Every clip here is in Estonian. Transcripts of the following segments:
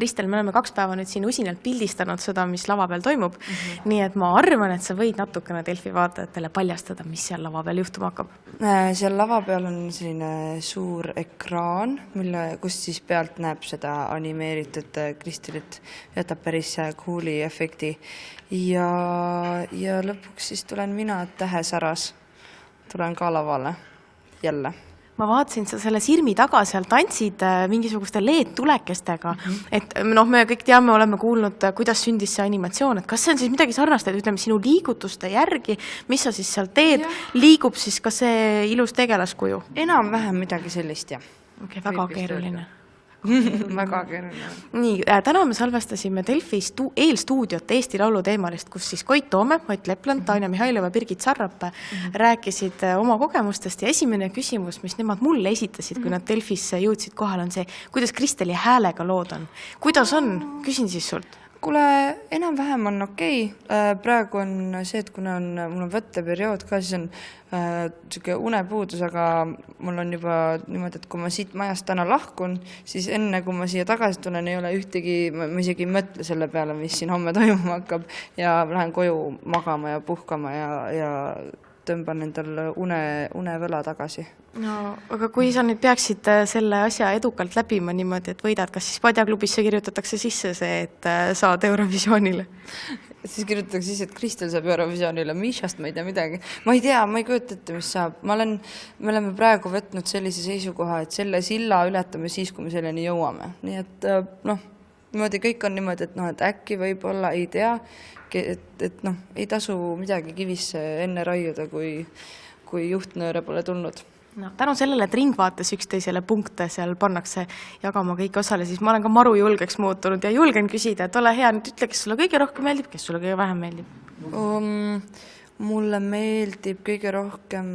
Kristel, me oleme 2 päeva nüüd siin usinalt pildistanud seda, mis lava peal toimub. Nii et ma arvan, et sa võid natukene Delfi vaatajatele paljastada, mis seal lava peal juhtuma hakkab. Seal lava peal on selline suur ekraan, kust siis pealt näeb seda animeeritud Kristelit, jätab päris cool'i efekti. Ja lõpuks siis tulen mina Tähesäras, tulen ka lavale jälle. Ma vaatasin, sa selle sirmi taga seal tantsid mingisuguste LED-tulekestega. Et me kõik teame, oleme kuulnud, kuidas sündis see animatsioon. Et kas see on siis midagi sarnast, et ütleme sinu liigutuste järgi, mis sa siis seal teed, liigub siis ka see ilus tegelaskuju? Enam-vähem midagi sellist, jah. Okay, väga keeruline. Väga keeruline. Nii, täna me salvestasime Delfi eelstuudiot Eesti Laulu teemalist, kus siis Koit Toome, Ott Lepland, Tanja Mihhailova, Birgit Sarrap rääkisid oma kogemustest ja esimene küsimus, mis nemad mulle esitasid, kui nad Delfisse jõudsid kohal, on see, kuidas Kristeli häälega lood on. Kuidas on? Küsin siis sult. Kuule, enam-vähem on okei. Praegu on see, et kuna mul on võtteperiood ka, siis on selline unepuudus, aga mul on juba niimoodi, et kui ma siit majast täna lahkun, siis enne, kui ma siia tagasi tulen, ei ole ühtegi, ma isegi ei mõtle selle peale, mis siin homme toimuma hakkab ja lähen koju magama ja puhkama ja tõmban endal unevõla tagasi. No, aga kui sa nüüd peaksid selle asja edukalt läbima niimoodi, et võidad, kas siis Padjaklubisse kirjutatakse sisse see, et saad Eurovisioonile? Siis kirjutatakse sisse, et Kristel saab Eurovisioonile, Mišast ma ei tea midagi. Ma ei tea, ma ei kujuta ette, mis saab. Me oleme praegu võtnud sellise seisukoha, et selle silla ületame siis, kui me selleni jõuame. Nii et niimoodi kõik on niimoodi, et äkki võib-olla ei tea, et ei tasu midagi kivisse enne raiuda, kui juhtnööre pole tulnud. No, tänu sellele, et Ringvaates üksteisele punkte seal pannakse jagama kõik osale, siis ma olen ka maru julgeks muutunud ja julgen küsida, et ole hea, nüüd ütle, kes sulle kõige rohkem meeldib, kes sulle kõige vähem meeldib? Mulle meeldib kõige rohkem,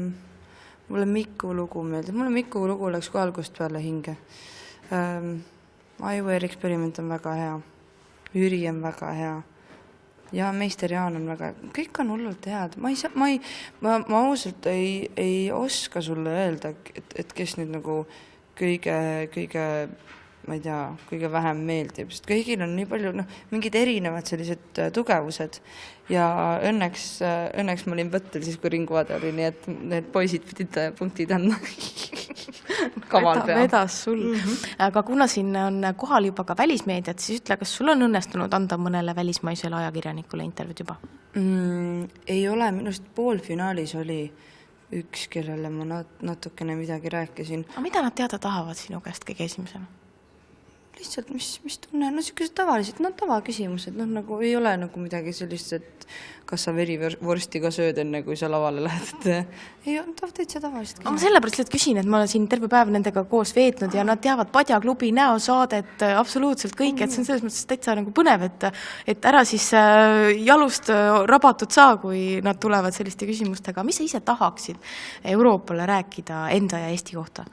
mulle Miku lugu meeldib. Mulle Miku lugu läks ka algust peale hinge. Aivar Eksperiment on väga hea. Jüri on väga hea. Ja Meister Jaan on väga, kõik on hullult head. Ma ausalt ei oska sulle öelda, et kes nüüd nagu kõige, ma ei tea, kõige vähem meeldib, sest kõigil on nii palju, mingid erinevad sellised tugevused ja õnneks ma olin võttel siis, kui Ringvaade oli, nii et need poisid pidid punktid andma. Kaval pea. Vedas sul. Aga kuna siin on kohal juba ka välismeediat, siis ütle, kas sul on õnnestunud anda mõnele välismaisele ajakirjanikule intervjuud juba? Ei ole, minust poolfinaalis oli üks, kellele ma natukene midagi rääkisin. Aga mida nad teada tahavad sinu käest kõige esimesena? Lihtsalt, mis tunne, sellised tavalised, tavaküsimused, nagu ei ole nagu midagi sellist, et kas sa verivorstiga sööd enne, kui sa lavale lähed. Ei, täitsa tavalised. Ma sellepärast lihtsalt küsin, et ma olen siin terve päev nendega koos veetnud ja nad teavad Padjaklubi näosaadet, absoluutselt kõik, et see on selles mõttes täitsa nagu põnev, et ära siis jalust rabatud saa, kui nad tulevad selliste küsimustega. Mis sa ise tahaksid Euroopale rääkida enda ja Eesti kohta?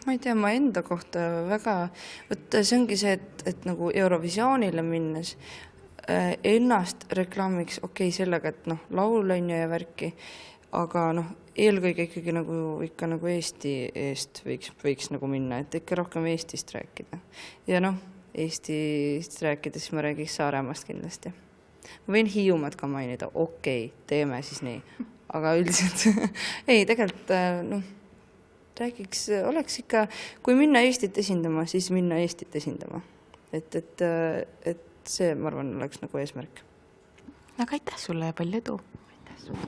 Ma ei tea, ma enda kohta väga, see ongi see, et nagu Eurovisioonile minnes ennast reklaamiks sellega, et laul on ja värki, aga eelkõige ikkagi ikka nagu Eesti eest võiks nagu minna, et ikka rohkem Eestist rääkida. Ja Eestist rääkides ma räägiks Saaremaast kindlasti. Ma võin Hiiumaad ka mainida, teeme siis nii, aga üldiselt ei, tegelikult räägiks, oleks ikka, kui minna Eestit esindama, siis minna Eestit esindama. Et see, ma arvan, oleks nagu eesmärk. Aga aitäh sulle ja palju edu. Aitäh sulle.